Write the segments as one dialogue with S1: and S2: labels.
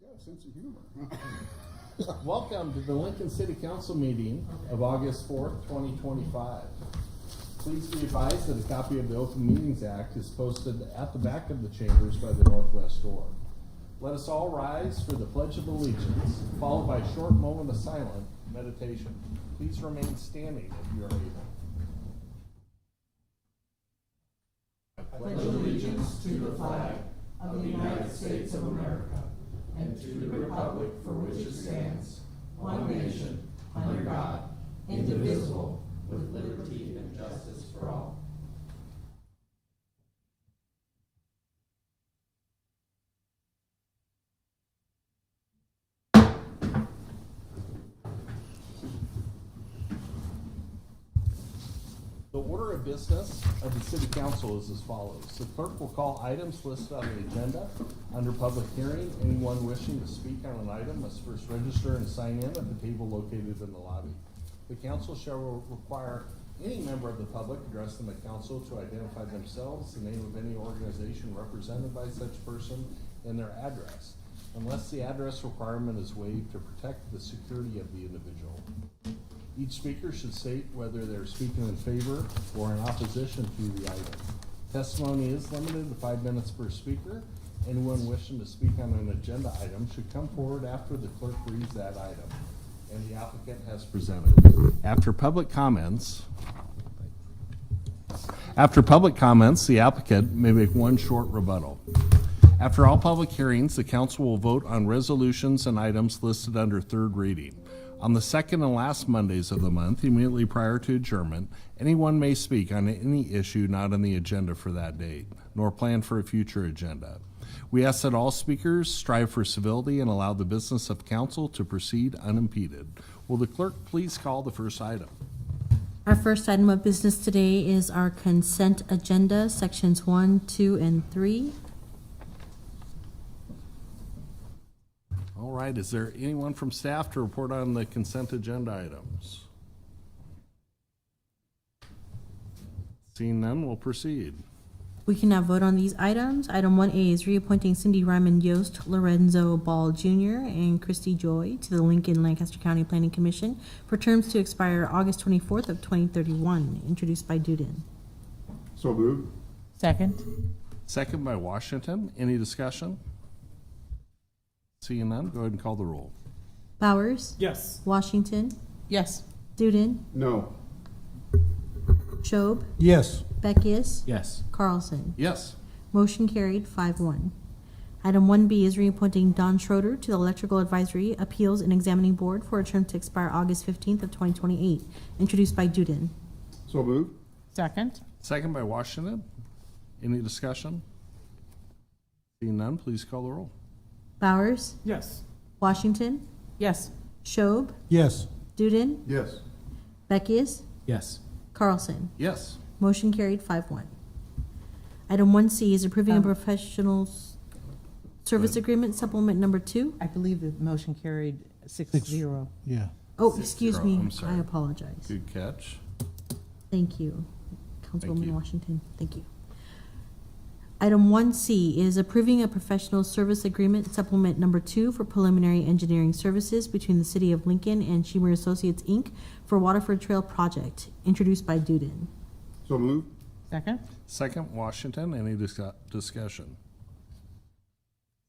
S1: got a sense of humor.
S2: Welcome to the Lincoln City Council meeting of August 4th, 2025. Please be advised that a copy of the Open Meetings Act is posted at the back of the chambers by the northwest door. Let us all rise for the Pledge of Allegiance, followed by a short moment of silent meditation. Please remain standing if you are able. I
S3: pledge allegiance to the flag of the United States of America and to the republic for which it stands, one nation, under God, indivisible, with liberty and justice for all.
S2: The order of business of the City Council is as follows. The clerk will call items listed on the agenda. Under public hearing, anyone wishing to speak on an item must first register and sign in at the table located in the lobby. The council shall require any member of the public addressing the council to identify themselves, the name of any organization represented by such person, and their address, unless the address requirement is waived to protect the security of the individual. Each speaker should state whether they're speaking in favor or in opposition to the item. Testimony is limited to 5 minutes per speaker. Anyone wishing to speak on an agenda item should come forward after the clerk reads that item and the applicant has presented. After public comments, the applicant may make one short rebuttal. After all public hearings, the council will vote on resolutions and items listed under third reading. On the second and last Mondays of the month, immediately prior to adjournment, anyone may speak on any issue not on the agenda for that date, nor planned for a future agenda. We ask that all speakers strive for civility and allow the business of council to proceed unimpeded. Will the clerk please call the first item?
S4: Our first item of business today is our consent agenda, sections 1, 2, and 3.
S2: All right, is there anyone from staff to report on the consent agenda items? Seeing none, we'll proceed.
S4: We can now vote on these items. Item 1A is reappointing Cindy Ryman Yost, Lorenzo Ball Jr., and Christy Joy to the Lincoln Lancaster County Planning Commission for terms to expire August 24th of 2031, introduced by Duden.
S1: So moved.
S3: Second.
S2: Second by Washington. Any discussion? Seeing none, go ahead and call the roll.
S4: Bowers?
S3: Yes.
S4: Washington?
S3: Yes.
S4: Duden?
S1: No.
S4: Schob?
S1: Yes.
S4: Beckius?
S3: Yes.
S4: Carlson?
S2: Yes.
S4: Motion carried 5-1. Item 1B is reappointing Don Schroeder to the Electrical Advisory Appeals and Examining Board for a term to expire August 15th of 2028, introduced by Duden.
S1: So moved.
S3: Second.
S2: Second by Washington. Any discussion? Seeing none, please call the roll.
S4: Bowers?
S3: Yes.
S4: Washington?
S3: Yes.
S4: Schob?
S1: Yes.
S4: Duden?
S1: Yes.
S4: Beckius?
S3: Yes.
S4: Carlson?
S2: Yes.
S4: Motion carried 5-1. Item 1C is approving a professional service agreement supplement number 2.
S5: I believe the motion carried 6-0.
S1: Yeah.
S4: Oh,
S2: 6-0,
S4: excuse me.
S2: I'm sorry.
S4: I apologize.
S2: Good catch.
S4: Thank you, Councilwoman
S2: you.
S4: Washington. Thank you. Item 1C is approving a professional service agreement supplement number 2 for preliminary engineering services between the City of Lincoln and Shemer Associates, Inc. for Waterford Trail Project, introduced by Duden.
S1: So moved.
S5: Second?
S2: Second, Washington. Any discussion?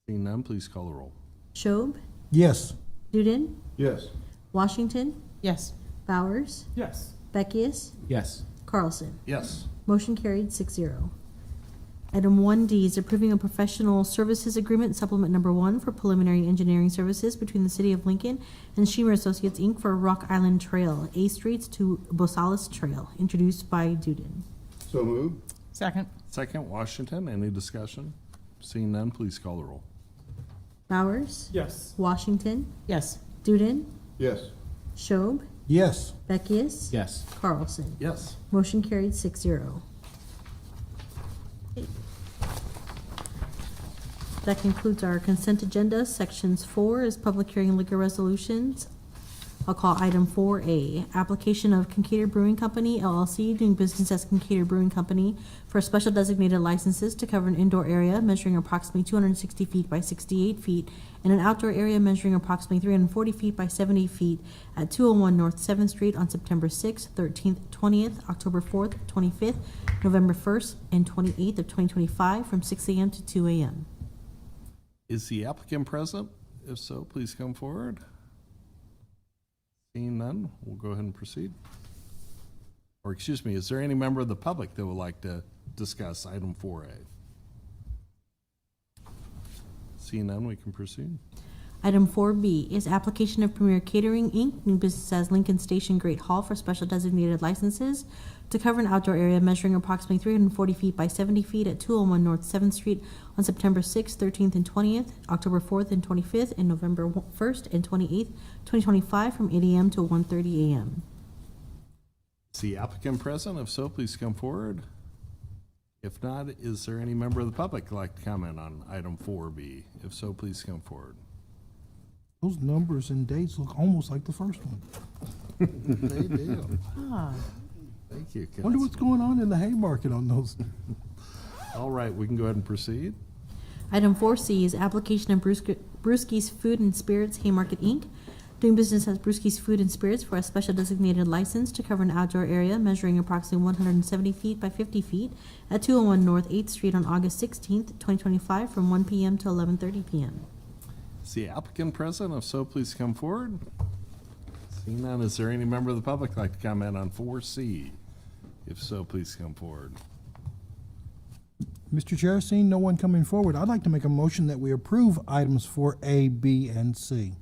S2: Seeing none, please call the roll.
S4: Schob,
S1: Yes.
S4: Duden,
S1: Yes.
S4: Washington,
S5: Yes.
S4: Bowers,
S3: Yes.
S4: Beckius,
S3: Yes.
S4: Carlson.
S2: Yes.
S4: Motion carried 6-0. Item 1D is approving a professional services agreement supplement number 1 for preliminary engineering services between the City of Lincoln and Shemer Associates, Inc. for Rock Island Trail, A Streets to Bosales Trail, introduced by Duden.
S1: So moved.
S5: Second?
S2: Second, Washington. Any discussion? Seeing none, please call the roll.
S4: Bowers,
S3: Yes.
S4: Washington,
S5: Yes.
S4: Duden,
S1: Yes.
S4: Schob,
S1: Yes.
S4: Beckius,
S3: Yes.
S4: Carlson.
S2: Yes.
S4: Motion carried 6-0. That concludes our consent agenda. Sections 4 is public hearing liquor resolutions. I'll call item 4A, application of Kincaid Brewing Company LLC doing business as Kincaid Brewing Company for special designated licenses to cover an indoor area measuring approximately 260 feet by 68 feet and an outdoor area measuring approximately 340 feet by 70 feet at 201 North 7th Street on September 6th, 13th, 20th, October 4th, 25th, November 1st, and 28th of 2025 from 6 a.m. to 2 a.m.
S2: Is the applicant present? If so, please come forward. Seeing none, we'll go ahead and proceed. Or excuse me, is there any member of the public that would like to discuss item 4A? Seeing none, we can proceed.
S4: Item 4B is application of Premier Catering, Inc., doing business as Lincoln Station Great Hall for special designated licenses to cover an outdoor area measuring approximately 340 feet by 70 feet at 201 North 7th Street on September 6th, 13th, and 20th, October 4th and 25th, and November 1st and 28th, 2025 from 8 a.m. to 1:30 a.m.
S2: Is the applicant present? If so, please come forward. If not, is there any member of the public who'd like to comment on item 4B? If so, please come forward.
S6: Those numbers and dates look almost like the first one.
S2: They do.
S5: Ah,
S2: Thank you,
S6: Wonder what's
S2: Councilman.
S6: going on in the Haymarket on those.
S2: All right, we can go ahead and proceed.
S4: Item 4C is application of Brewski's Food and Spirits Haymarket, Inc., doing business as Brewski's Food and Spirits for a special designated license to cover an outdoor area measuring approximately 170 feet by 50 feet at 201 North 8th Street on August 16th, 2025 from 1 p.m. to 11:30 p.m.
S2: Is the applicant present? If so, please come forward. Seeing none, is there any member of the public who'd like to comment on 4C? If so, please come forward.
S6: Mr. Chair, seeing no one coming forward, I'd like to make a motion that we approve items 4A, B, and C.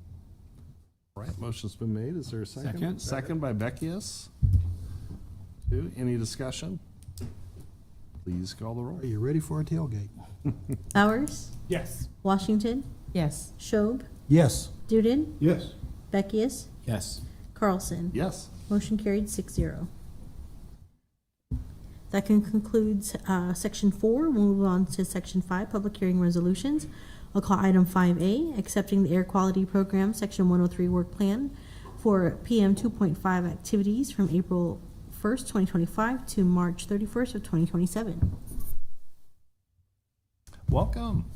S2: All right, motion's been made. Is there a second?
S1: Second.
S2: Second by Beckius. Two, any discussion? Please call the roll.
S6: Are you ready for a tailgate?
S4: Bowers?
S1: Yes.
S4: Washington?
S5: yes.
S4: Schob?
S6: Yes.
S4: Duden?
S1: Yes.
S4: Beckius?
S1: Yes.
S4: Carlson?
S2: Yes.
S4: Motion carried 6-0. That concludes section 4. We'll move on to section 5, public hearing resolutions. I'll call item 5A, accepting the air quality program, section 103 work plan for PM 2.5 activities from April 1st, 2025 to March 31st of 2027.
S2: Welcome.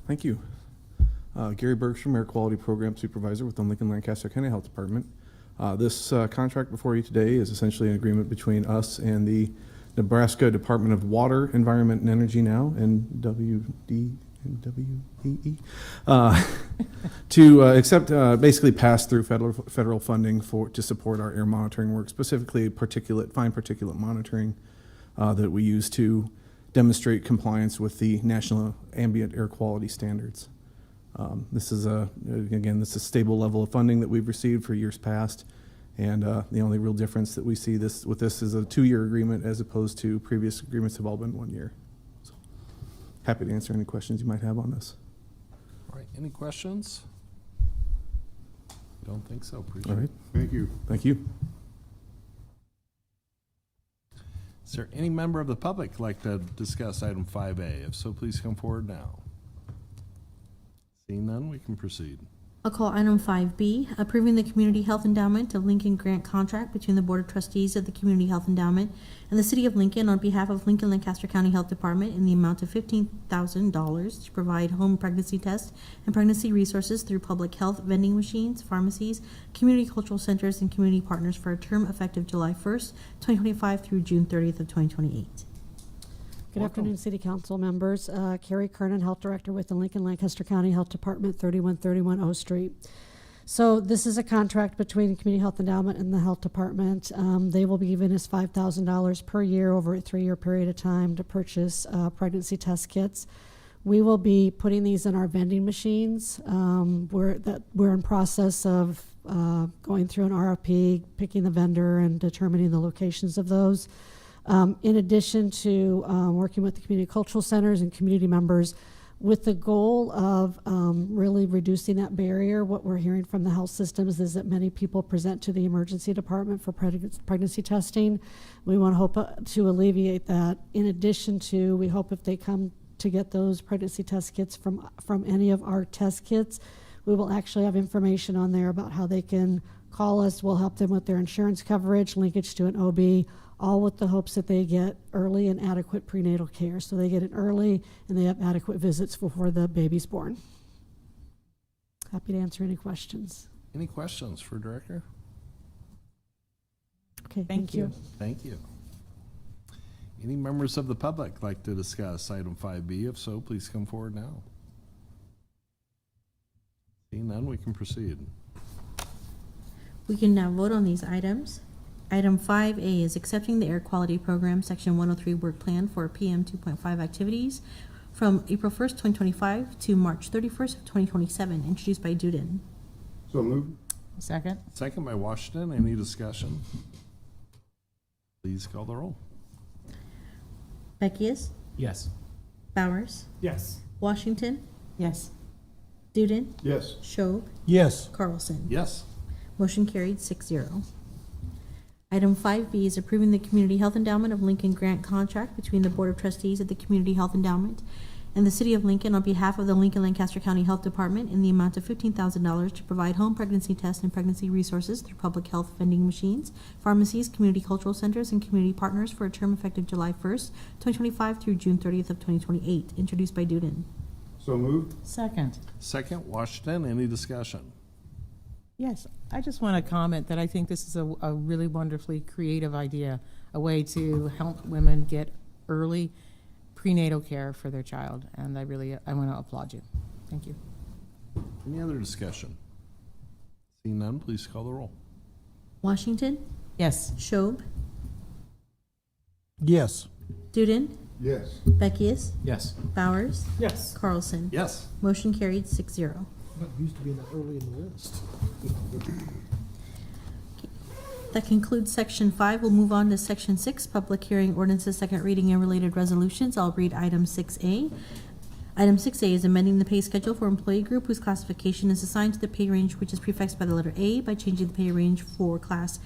S7: Thank you. Gary Bergstrom, Air Quality Program Supervisor with the Lincoln Lancaster County Health Department. This contract before you today is essentially an agreement between us and the Nebraska Department of Water, Environment, and Energy now, NWDEE, to accept, basically pass through federal funding to support our air monitoring work, specifically fine particulate monitoring that we use to demonstrate compliance with the National Ambient Air Quality Standards. This is a stable level of funding that we've received for years past, and the only real difference that we see with this is a 2-year agreement as opposed to previous agreements have all been 1 year. So, happy to answer any questions you might have on this.
S2: All right, any questions? Don't think so. Appreciate
S7: All right,
S2: it.
S1: Thank you.
S7: thank you.
S2: Is there any member of the public who'd like to discuss item 5A? If so, please come forward now. Seeing none, we can proceed.
S4: I'll call item 5B, approving the Community Health Endowment of Lincoln grant contract between the Board of Trustees of the Community Health Endowment and the City of Lincoln on behalf of Lincoln Lancaster County Health Department in the amount of $15,000 to provide home pregnancy tests and pregnancy resources through public health vending machines, pharmacies, community cultural centers, and community partners for a term effective July 1st, 2025 through June 30th of 2028.
S8: Good afternoon, City Council members. Carrie Kernan, Health Director with the Lincoln Lancaster County Health Department, 3131 O Street. So this is a contract between the Community Health Endowment and the Health Department. They will be giving us $5,000 per year over a 3-year period of time to purchase pregnancy test kits. We will be putting these in our vending machines. We're in process of going through an RFP, picking the vendor and determining the locations of those. In addition to working with the community cultural centers and community members with the goal of really reducing that barrier. What we're hearing from the health systems is that many people present to the emergency department for pregnancy testing. We want to hope to alleviate that. In addition to, we hope if they come to get those pregnancy test kits from any of our test kits, we will actually have information on there about how they can call us, we'll help them with their insurance coverage, linkage to an OB, all with the hopes that they get early and adequate prenatal care. So they get it early and they have adequate visits before the baby's born. Happy to answer any questions.
S2: Any questions for Director?
S8: Okay,
S5: Thank you.
S2: Thank you. Any members of the public like to discuss item 5B? If so, please come forward now. Seeing none, we can proceed.
S4: We can now vote on these items. Item 5A is accepting the air quality program, section 103 work plan for PM 2.5 activities from April 1st, 2025 to March 31st of 2027, introduced by Duden.
S1: So moved.
S5: Second?
S2: Second by Washington. Any discussion? Please call the roll.
S4: Beckius,
S9: Yes.
S4: Bowers,
S9: Yes.
S4: Washington,
S5: Yes.
S4: Duden,
S1: Yes.
S4: Schob,
S6: Yes.
S4: Carlson.
S2: Yes.
S4: Motion carried 6-0. Item 5B is approving the Community Health Endowment of Lincoln grant contract between the Board of Trustees of the Community Health Endowment and the City of Lincoln on behalf of the Lincoln Lancaster County Health Department in the amount of $15,000 to provide home pregnancy tests and pregnancy resources through public health vending machines, pharmacies, community cultural centers, and community partners for a term effective July 1st, 2025 through June 30th of 2028, introduced by Duden.
S1: So moved.
S5: Second?
S2: Second, Washington. Any discussion?
S5: Yes, I just want to comment that I think this is a really wonderfully creative idea, a way to help women get early prenatal care for their child, and I want to applaud you. Thank you.
S2: Any other discussion? Seeing none, please call the roll.
S4: Washington,
S5: Yes.
S4: Schob,
S6: Yes.
S4: Duden,
S1: Yes.
S4: Beckius,
S9: Yes.
S4: Bowers,
S9: Yes.
S4: Carlson.
S2: Yes.
S4: Motion carried 6-0.
S6: That used to be that early in the list.
S4: That concludes section 5. We'll move on to section 6, public hearing ordinances, second reading and related resolutions. I'll read item 6A. Item 6A is amending the pay schedule for employee group whose classification is assigned to the pay range which is prefixed by the letter A by changing the pay range for class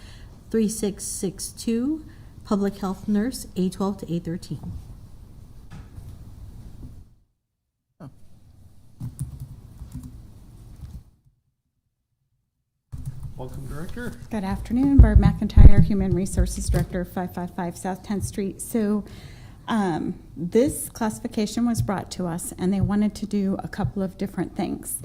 S4: 3662, public health nurse, A12 to A13.
S2: Welcome, Director.
S10: Good afternoon, Barb McIntyre, Human Resources Director, 555 South 10th Street. So this classification was brought to us, and they wanted to do a couple of different things.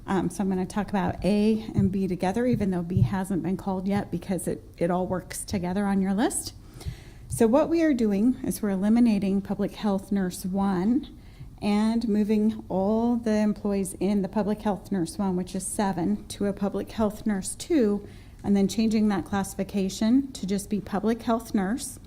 S10: So I'm going to talk about A and B together, even though B hasn't been called yet, because it all works together on your list. So what we are doing is we're eliminating Public Health Nurse 1 and moving all the employees in the Public Health Nurse 1, which is 7, to a Public Health Nurse 2, and then changing that classification to just be Public Health Nurse.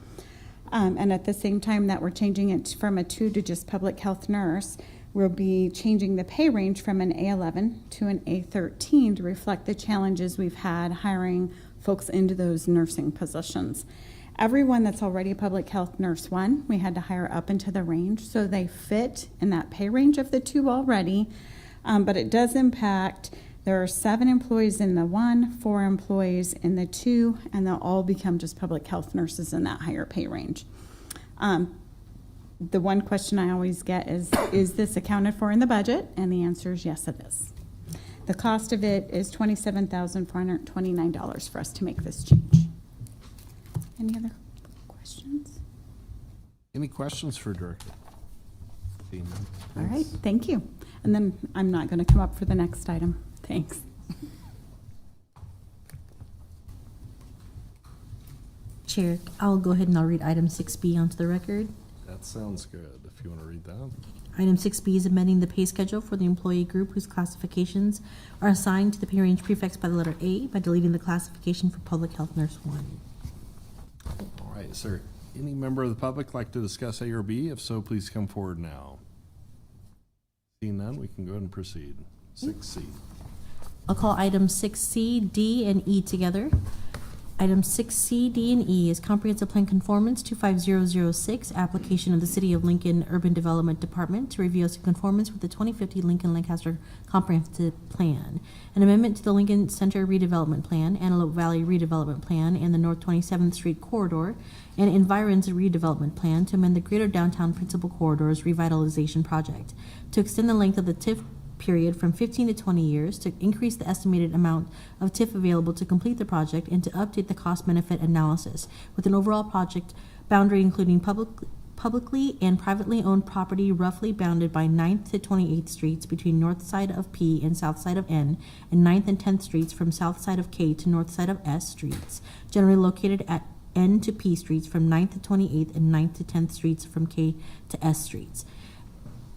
S10: And at the same time that we're changing it from a 2 to just Public Health Nurse, we'll be changing the pay range from an A11 to an A13 to reflect the challenges we've had hiring folks into those nursing positions. Everyone that's already a Public Health Nurse 1, we had to hire up into the range, so they fit in that pay range of the 2 already, but it does impact. There are 7 employees in the 1, 4 employees in the 2, and they'll all become just public health nurses in that higher pay range. The one question I always get is this accounted for in the budget? And the answer is yes, it is. The cost of it is $27,429 for us to make this change. Any other questions?
S2: Any questions for Director? Seeing none.
S10: All right, thank you. And then I'm not going to come up for the next item. Thanks.
S4: Chair, I'll go ahead and I'll read item 6B onto the record.
S2: That sounds good. If you want to read that.
S4: Item 6B is amending the pay schedule for the employee group whose classifications are assigned to the pay range prefixed by the letter A by deleting the classification for Public Health Nurse 1.
S2: All right, is there any member of the public like to discuss A or B? If so, please come forward now. Seeing none, we can go ahead and proceed. 6C.
S4: I'll call items 6C, D, and E together. Items 6C, D, and E is Comprehensive Plan Conformance 25006, application of the City of Lincoln Urban Development Department to review as to conformance with the 2050 Lincoln Lancaster Comprehensive Plan, an amendment to the Lincoln Center Redevelopment Plan, Antelope Valley Redevelopment Plan, and the North 27th Street Corridor, and Environs Redevelopment Plan to amend the Greater Downtown Principal Corridors Revitalization Project, to extend the length of the TIF period from 15 to 20 years, to increase the estimated amount of TIF available to complete the project, and to update the cost-benefit analysis with an overall project boundary including publicly and privately owned property roughly bounded by 9th to 28th Streets between north side of P and south side of N, and 9th and 10th Streets from south side of K to north side of S Streets, generally located at N to P Streets from 9th to 28th and 9th to 10th Streets from K to S Streets,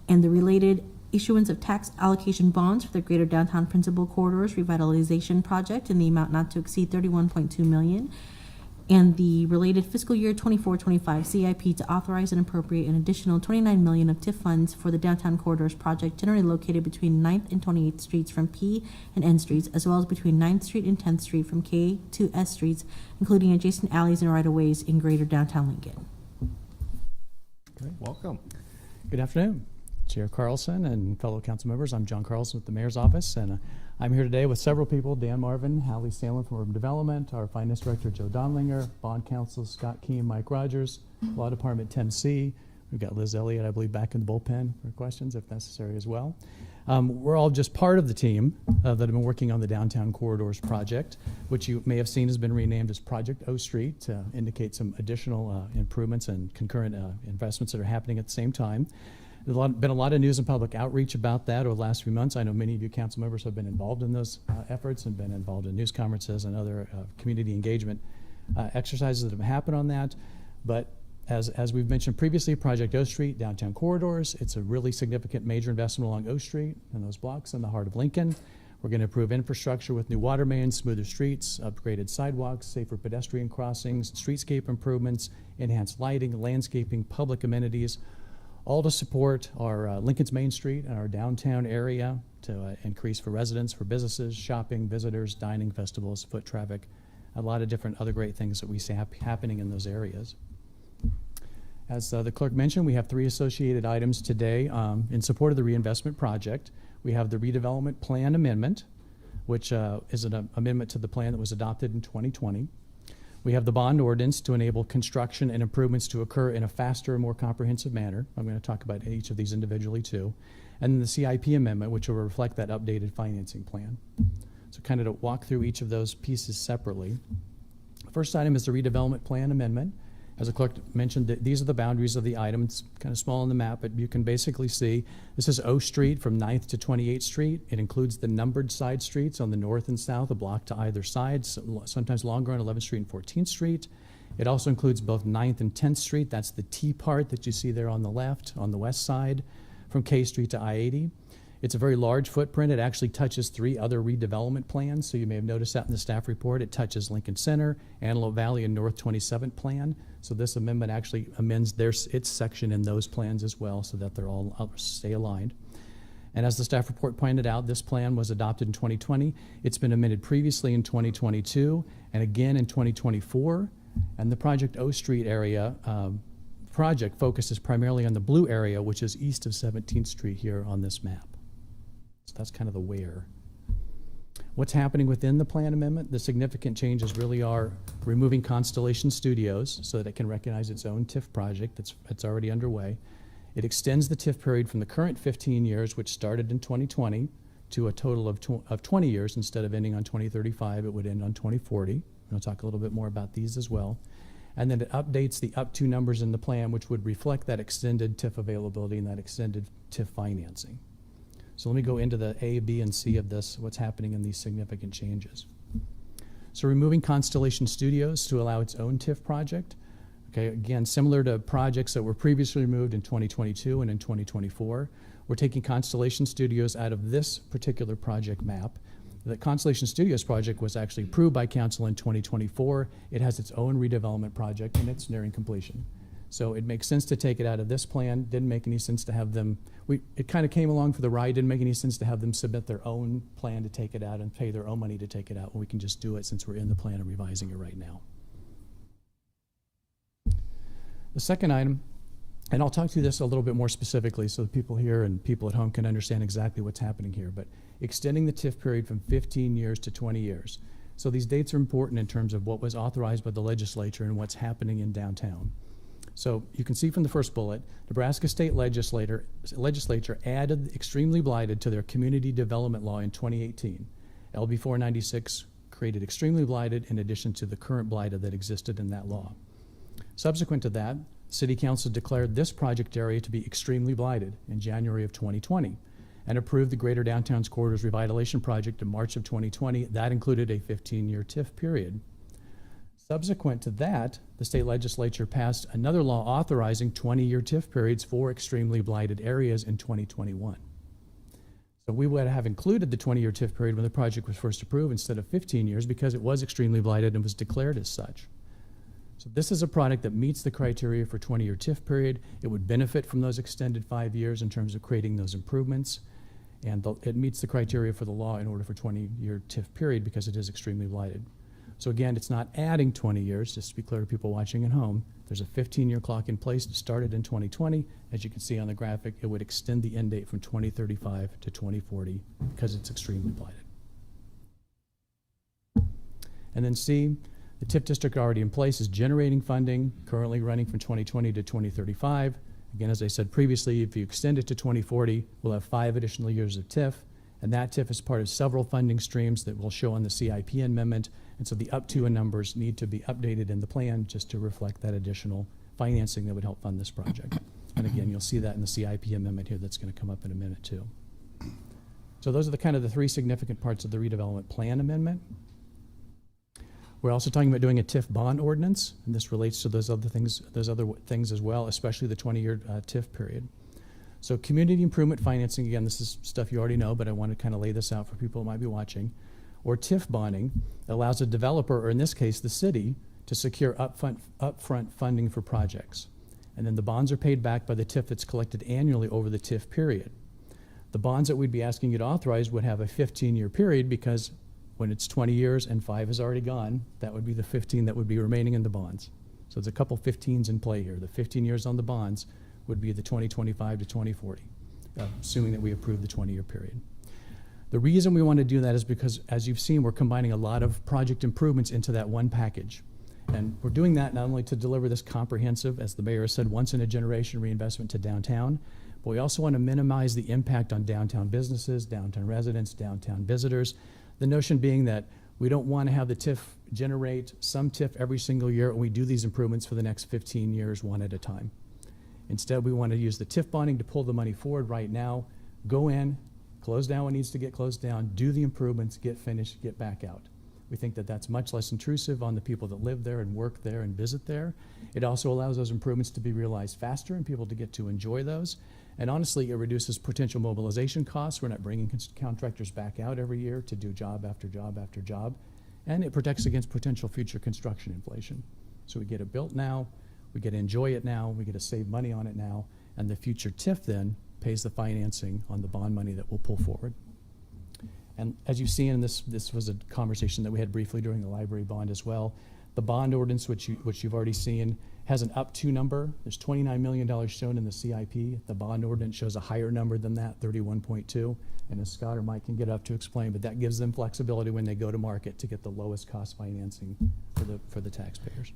S4: and the related issuance of tax allocation bonds for the Greater Downtown Principal Corridors Revitalization Project in the amount not to exceed $31.2 million, and the related fiscal year 24-25 CIP to authorize and appropriate an additional $29 million of TIF funds for the Downtown Corridors project generally located between 9th and 28th Streets from P and N Streets, as well as between 9th Street and 10th Street from K to S Streets, including adjacent alleys and right-of-ways in Greater Downtown Lincoln.
S2: Welcome.
S9: Good afternoon, Chair Carlson and fellow council members. I'm John Carlson with the Mayor's Office, and I'm here today with several people: Dan Marvin, Hallie Sandlin from Urban Development, our Finance Director Joe Donlinger, Bond Counsel Scott Key and Mike Rogers, Law Department Tim C. We've got Liz Elliott, I believe, back in the bullpen for questions if necessary as well. We're all just part of the team that have been working on the Downtown Corridors project, which you may have seen has been renamed as Project O Street to indicate some additional improvements and concurrent investments that are happening at the same time. There's been a lot of news and public outreach about that over the last few months. I know many of you council members have been involved in those efforts and been involved in news conferences and other community engagement exercises that have happened on that. But as we've mentioned previously, Project O Street, Downtown Corridors, it's a really significant major investment along O Street and those blocks in the heart of Lincoln. We're going to improve infrastructure with new water mains, smoother streets, upgraded sidewalks, safer pedestrian crossings, streetscape improvements, enhanced lighting, landscaping, public amenities, all to support our Lincoln's Main Street and our downtown area to increase for residents, for businesses, shopping, visitors, dining, festivals, foot traffic, a lot of different other great things that we see happening in those areas. As the clerk mentioned, we have 3 associated items today in support of the reinvestment project. We have the redevelopment plan amendment, which is an amendment to the plan that was adopted in 2020. We have the bond ordinance to enable construction and improvements to occur in a faster and more comprehensive manner. I'm going to talk about each of these individually too. And then the CIP amendment, which will reflect that updated financing plan. So kind of to walk through each of those pieces separately. First item is the redevelopment plan amendment. As the clerk mentioned, these are the boundaries of the item. It's kind of small on the map, but you can basically see this is O Street from 9th to 28th Street. It includes the numbered side streets on the north and south, a block to either side, sometimes longer on 11th Street and 14th Street. It also includes both 9th and 10th Street. That's the T part that you see there on the left, on the west side, from K Street to I-80. It's a very large footprint. It actually touches 3 other redevelopment plans, so you may have noticed that in the staff report. It touches Lincoln Center, Antelope Valley, and North 27th plan. So this amendment actually amends its section in those plans as well, so that they're all stay aligned. And as the staff report pointed out, this plan was adopted in 2020. It's been amended previously in 2022 and again in 2024. And the Project O Street area project focuses primarily on the blue area, which is east of 17th Street here on this map. So that's kind of the where. What's happening within the plan amendment? The significant changes really are removing Constellation Studios so that it can recognize its own TIF project that's already underway. It extends the TIF period from the current 15 years, which started in 2020, to a total of 20 years. Instead of ending on 2035, it would end on 2040. We'll talk a little bit more about these as well. And then it updates the up to numbers in the plan, which would reflect that extended TIF availability and that extended TIF financing. So let me go into the A, B, and C of this, what's happening in these significant changes. So removing Constellation Studios to allow its own TIF project. Okay, again, similar to projects that were previously removed in 2022 and in 2024, we're taking Constellation Studios out of this particular project map. The Constellation Studios project was actually approved by council in 2024. It has its own redevelopment project and it's nearing completion. So it makes sense to take it out of this plan. Didn't make any sense to have them, it kind of came along for the ride. Didn't make any sense to have them submit their own plan to take it out and pay their own money to take it out when we can just do it since we're in the plan and revising it right now. The second item, and I'll talk through this a little bit more specifically so the people here and people at home can understand exactly what's happening here, but extending the TIF period from 15 years to 20 years. So these dates are important in terms of what was authorized by the legislature and what's happening in downtown. So you can see from the first bullet, Nebraska State Legislature added extremely blighted to their community development law in 2018. LB 496 created extremely blighted in addition to the current blighted that existed in that law. Subsequent to that, City Council declared this project area to be extremely blighted in January of 2020 and approved the Greater Downtown's Corridors Revitalization Project in March of 2020. That included a 15-year TIF period. Subsequent to that, the state legislature passed another law authorizing 20-year TIF periods for extremely blighted areas in 2021. So we would have included the 20-year TIF period when the project was first approved instead of 15 years because it was extremely blighted and was declared as such. So this is a product that meets the criteria for 20-year TIF period. It would benefit from those extended 5 years in terms of creating those improvements. And it meets the criteria for the law in order for 20-year TIF period because it is extremely blighted. So again, it's not adding 20 years, just to be clear to people watching at home. There's a 15-year clock in place that started in 2020. As you can see on the graphic, it would extend the end date from 2035 to 2040 because it's extremely blighted. And then C, the TIF district already in place is generating funding, currently running from 2020 to 2035. Again, as I said previously, if you extend it to 2040, we'll have 5 additional years of TIF. And that TIF is part of several funding streams that we'll show on the CIP amendment. And so the up to and numbers need to be updated in the plan just to reflect that additional financing that would help fund this project. And again, you'll see that in the CIP amendment here that's going to come up in a minute too. So those are the kind of the 3 significant parts of the redevelopment plan amendment. We're also talking about doing a TIF bond ordinance, and this relates to those other things as well, especially the 20-year TIF period. So community improvement financing, again, this is stuff you already know, but I want to kind of lay this out for people who might be watching. Or TIF bonding allows a developer, or in this case, the city, to secure upfront funding for projects. And then the bonds are paid back by the TIF that's collected annually over the TIF period. The bonds that we'd be asking you to authorize would have a 15-year period because when it's 20 years and 5 is already gone, that would be the 15 that would be remaining in the bonds. So there's a couple 15s in play here. The 15 years on the bonds would be the 2025 to 2040, assuming that we approve the 20-year period. The reason we want to do that is because, as you've seen, we're combining a lot of project improvements into that one package. And we're doing that not only to deliver this comprehensive, as the mayor said, once-in-a-generation reinvestment to downtown, but we also want to minimize the impact on downtown businesses, downtown residents, downtown visitors. The notion being that we don't want to have the TIF generate some TIF every single year, and we do these improvements for the next 15 years, one at a time. Instead, we want to use the TIF bonding to pull the money forward right now, go in, close down what needs to get closed down, do the improvements, get finished, get back out. We think that that's much less intrusive on the people that live there and work there and visit there. It also allows those improvements to be realized faster and people to get to enjoy those. And honestly, it reduces potential mobilization costs. We're not bringing contractors back out every year to do job after job after job. And it protects against potential future construction inflation. So we get it built now, we get to enjoy it now, we get to save money on it now, and the future TIF then pays the financing on the bond money that we'll pull forward. And as you see, and this was a conversation that we had briefly during the library bond as well, the bond ordinance, which you've already seen, has an up to number. There's $29 million shown in the CIP. The bond ordinance shows a higher number than that, 31.2. And as Scott or Mike can get up to explain, but that gives them flexibility when they go to market to get the lowest cost financing for the taxpayers.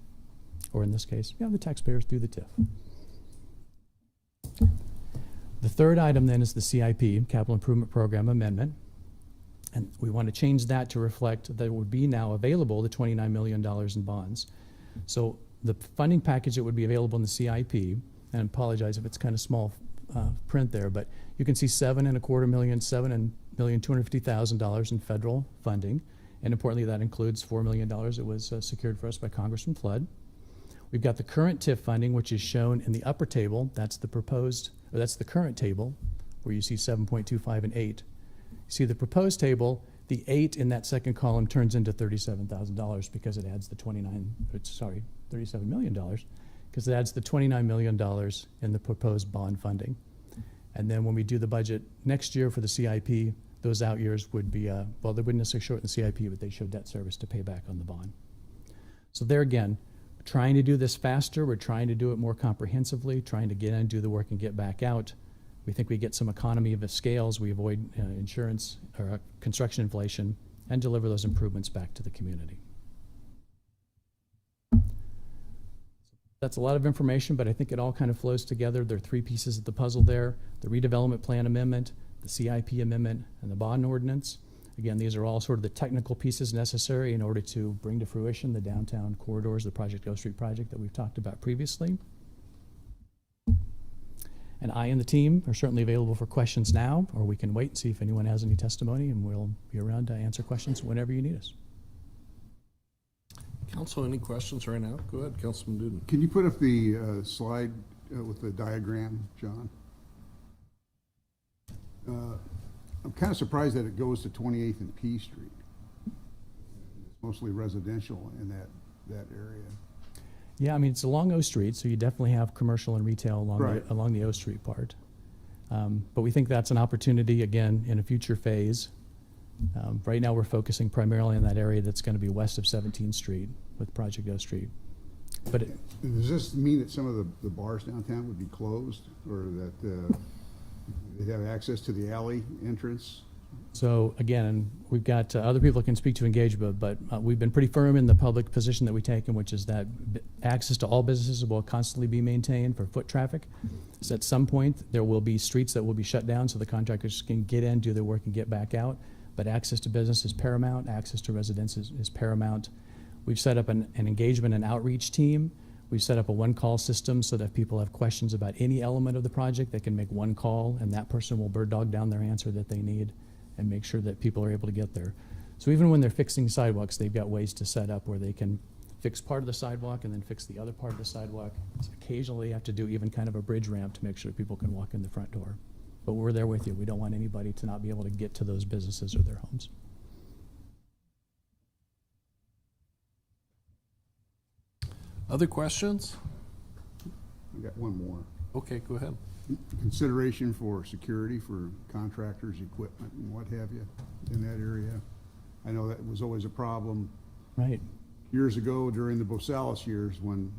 S9: Or in this case, the taxpayers through the TIF. The third item then is the CIP, Capital Improvement Program Amendment. And we want to change that to reflect that it would be now available, the $29 million in bonds. So the funding package that would be available in the CIP, and I apologize if it's kind of small print there, but you can see $7,250,000 in federal funding. And importantly, that includes $4 million that was secured for us by Congressman Flood. We've got the current TIF funding, which is shown in the upper table. That's the proposed, or that's the current table, where you see 7.25 and 8. You see the proposed table, the 8 in that second column turns into $37,000 because it adds the $37 million, because it adds the $29 million in the proposed bond funding. And then when we do the budget next year for the CIP, those out years would be, well, they wouldn't necessarily show it in the CIP, but they show debt service to pay back on the bond. So there again, we're trying to do this faster, we're trying to do it more comprehensively, trying to get in and do the work and get back out. We think we get some economy of scales, we avoid insurance or construction inflation, and deliver those improvements back to the community. That's a lot of information, but I think it all kind of flows together. There are three pieces of the puzzle there: the redevelopment plan amendment, the CIP amendment, and the bond ordinance. Again, these are all sort of the technical pieces necessary in order to bring to fruition the downtown corridors, the Project O Street project that we've talked about previously. And I and the team are certainly available for questions now, or we can wait and see if anyone has any testimony, and we'll be around to answer questions whenever you need us.
S2: Council, any questions right now? Go ahead, Councilman Duden.
S1: Can you put up the slide with the diagram, John? I'm kind of surprised that it goes to 28th and P Street. It's mostly residential in that area.
S9: Yeah, I mean, it's along O Street, so you definitely have commercial and retail along,
S1: Right.
S9: along the O Street part. But we think that's an opportunity, again, in a future phase. Right now, we're focusing primarily on that area that's going to be west of 17th Street with Project O Street. But
S1: Does this mean that some of the bars downtown would be closed, or that they'd have access to the alley entrance?
S9: so, again, we've got other people that can speak to engagement, but we've been pretty firm in the public position that we've taken, which is that access to all businesses will constantly be maintained for foot traffic. So at some point, there will be streets that will be shut down so the contractors can get in, do their work, and get back out. But access to business is paramount. Access to residents is paramount. We've set up an engagement and outreach team. We've set up a one-call system so that if people have questions about any element of the project, they can make one call, and that person will bird dog down their answer that they need and make sure that people are able to get there. So even when they're fixing sidewalks, they've got ways to set up where they can fix part of the sidewalk and then fix the other part of the sidewalk. Occasionally, you have to do even kind of a bridge ramp to make sure people can walk in the front door. But we're there with you. We don't want anybody to not be able to get to those businesses or their homes.
S2: Other questions?
S1: I got one more.
S2: Okay, go ahead.
S1: Consideration for security for contractors, equipment, and what have you in that area. I know that was always a problem
S9: Right.
S1: years ago during the Bosalis years when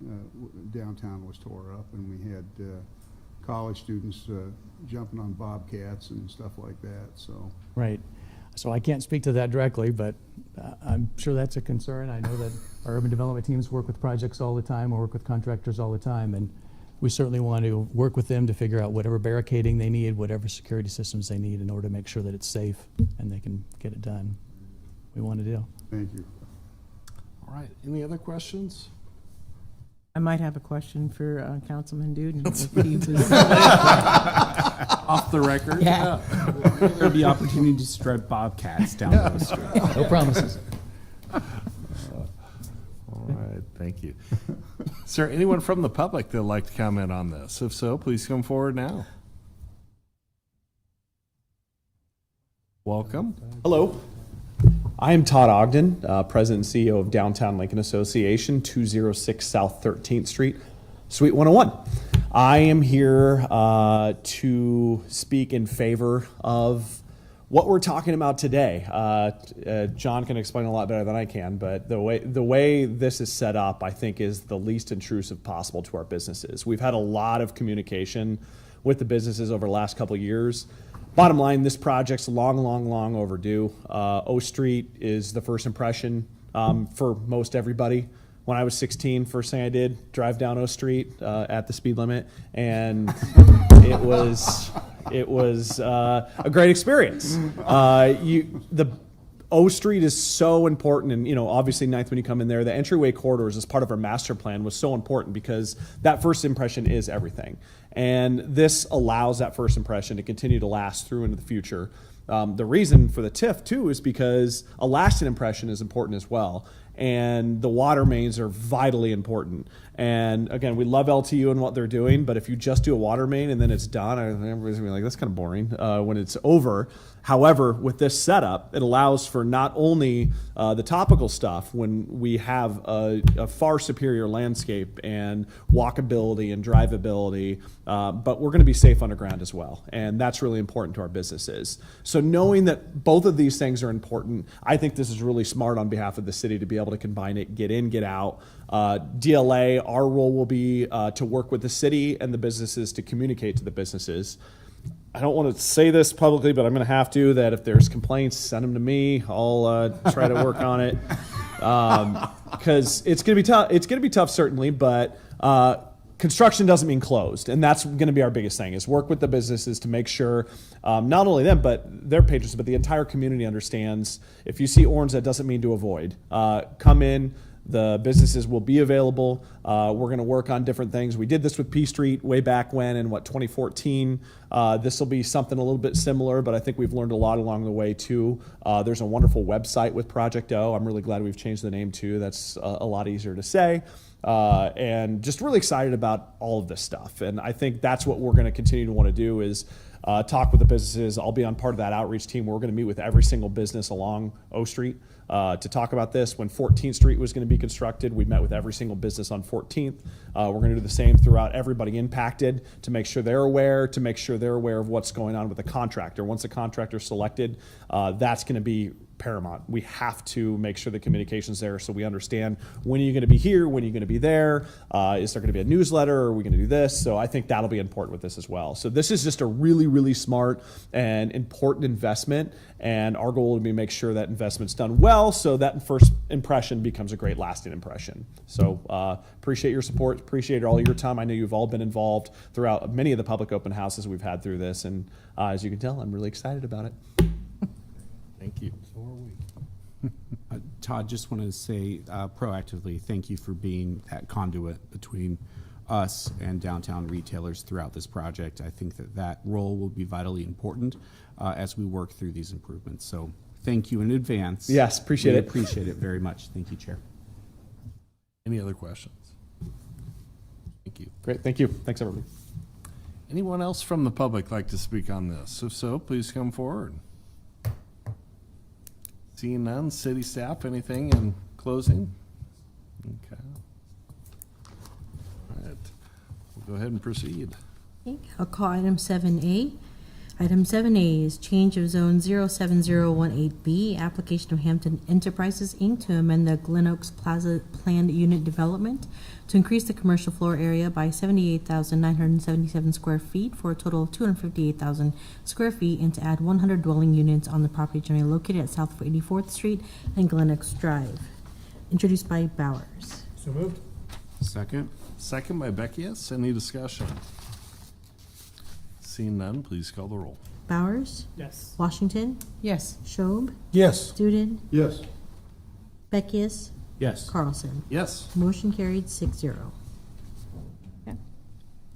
S1: downtown was tore up, and we had college students jumping on bobcats and stuff like that. So
S9: Right. So I can't speak to that directly, but I'm sure that's a concern. I know that our urban development teams work with projects all the time, or work with contractors all the time, and we certainly want to work with them to figure out whatever barricading they need, whatever security systems they need in order to make sure that it's safe and they can get it done. We want to do.
S1: thank you.
S2: All right, any other questions?
S5: I might have a question for Councilman Duden. if he was-
S2: Off the record?
S5: Yeah.
S11: There'll be opportunities to drive bobcats down those streets.
S9: No promises.
S2: All right, thank you. Is there anyone from the public that would like to comment on this? If so, please come forward now. Welcome.
S12: Hello. I am Todd Ogden, President and CEO of Downtown Lincoln Association, 206 South 13th Street, Suite 101. I am here to speak in favor of what we're talking about today. John can explain a lot better than I can, but the way this is set up, I think, is the least intrusive possible to our businesses. We've had a lot of communication with the businesses over the last couple of years. Bottom line, this project's long overdue. O Street is the first impression for most everybody. When I was 16, first thing I did, drive down O Street at the speed limit, and it was a great experience. The O Street is so important, and obviously 9th when you come in there, the entryway corridors as part of our master plan was so important because that first impression is everything. And this allows that first impression to continue to last through into the future. The reason for the TIF too is because a lasting impression is important as well. And the water mains are vitally important. And again, we love LTU and what they're doing, but if you just do a water main and then it's done, everybody's gonna be like, that's kind of boring when it's over. However, with this setup, it allows for not only the topical stuff when we have a far superior landscape and walkability and drivability, but we're gonna be safe underground as well. And that's really important to our businesses. So knowing that both of these things are important, I think this is really smart on behalf of the city to be able to combine it, get in, get out. DLA, our role will be to work with the city and the businesses to communicate to the businesses. I don't want to say this publicly, but I'm going to have to, that if there's complaints, send them to me. I'll try to work on it. Because it's going to be tough. It's going to be tough, certainly, but construction doesn't mean closed, and that's going to be our biggest thing, is work with the businesses to make sure not only them, but their patrons, but the entire community understands if you see orange, that doesn't mean to avoid. Come in. The businesses will be available. We're going to work on different things. We did this with P Street way back when in 2014. This will be something a little bit similar, but I think we've learned a lot along the way too. There's a wonderful website with Project O. I'm really glad we've changed the name too. That's a lot easier to say. And just really excited about all of this stuff. And I think that's what we're going to continue to want to do is talk with the businesses. I'll be on part of that outreach team. We're going to meet with every single business along O Street to talk about this. When 14th Street was going to be constructed, we met with every single business on 14th. We're going to do the same throughout everybody impacted to make sure they're aware, of what's going on with the contractor. Once the contractor's selected, that's going to be paramount. We have to make sure the communication's there so we understand when are you going to be here, when are you going to be there, is there going to be a newsletter, or are we going to do this? So I think that'll be important with this as well. So this is just a really, really smart and important investment, and our goal will be to make sure that investment's done well so that first impression becomes a great lasting impression. So appreciate your support, appreciate all your time. I know you've all been involved throughout many of the public open houses we've had through this, and as you can tell, I'm really excited about it.
S2: Thank you.
S11: So are we. Todd, just want to say proactively, thank you for being that conduit between us and downtown retailers throughout this project. I think that role will be vitally important as we work through these improvements. So thank you in advance.
S12: Yes, appreciate it.
S11: Appreciate it very much. Thank you, Chair.
S2: Any other questions? Thank you.
S12: Great, thank you. Thanks, everybody.
S2: Anyone else from the public like to speak on this? If so, please come forward. Seeing none, city staff, anything in closing? Okay. All right, we'll go ahead and proceed.
S4: Okay, I'll call item 7A. Item 7A is change of zone 07018B, application of Hampton Enterprises, Inc. to amend the Glen Oaks Plaza planned unit development to increase the commercial floor area by 78,977 square feet for a total of 258,000 square feet, and to add 100 dwelling units on the property generally located at South 84th Street and Glen Oaks Drive. Introduced by Bowers.
S6: So moved.
S11: Second.
S2: Second by Beckius. Any discussion? Seeing none, please call the roll.
S4: Bowers?
S6: Yes.
S4: Washington?
S5: Yes.
S4: Schob?
S6: Yes.
S4: Student?
S1: Yes.
S4: Beckius?
S11: Yes.
S4: Carlson?
S2: Yes.
S4: Motion carried 6-0.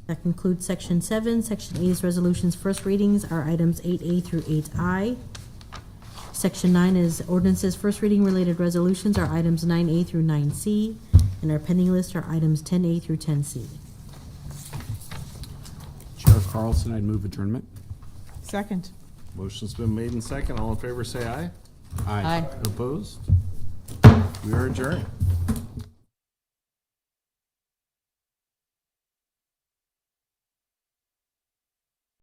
S4: That concludes section 7. Section 8's resolutions. First readings are items 8A through 8I. Section 9 is ordinances. First reading related resolutions are items 9A through 9C. And our pending list are items 10A through 10C.
S11: Chair Carlson, I'd move adjournment.
S5: Second.
S2: Motion's been made and second. All in favor say aye.
S11: Aye.
S2: Opposed? We are adjourned.